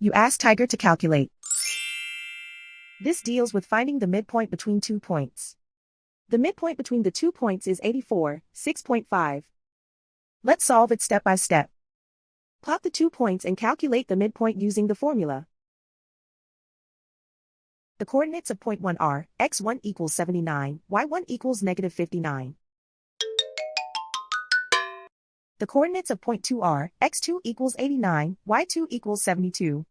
You ask Tiger to calculate. This deals with finding the midpoint between 2 points. The midpoint between the 2 points is 84, 6.5. Let's solve it step by step. Plot the 2 points and calculate the midpoint using the formula. The coordinates of point 1 are x1 equals 79, y1 equals negative 59. The coordinates of point 2 are x2 equals 89, y2 equals 72.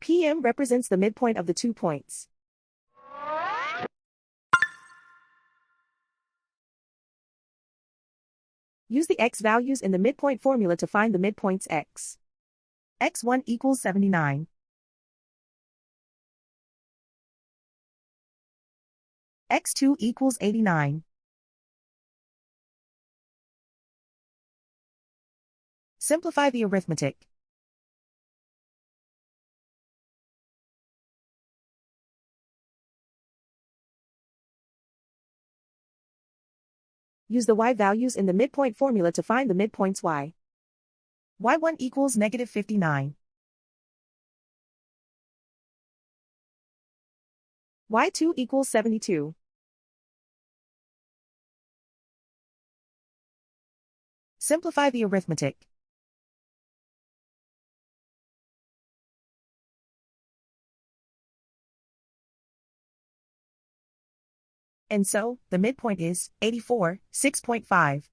PM represents the midpoint of the 2 points. Use the x values in the midpoint formula to find the midpoints x. x1 equals 79. x2 equals 89. Simplify the arithmetic. Use the y values in the midpoint formula to find the midpoints y. y1 equals negative 59. y2 equals 72. Simplify the arithmetic. And so, the midpoint is 84, 6.5.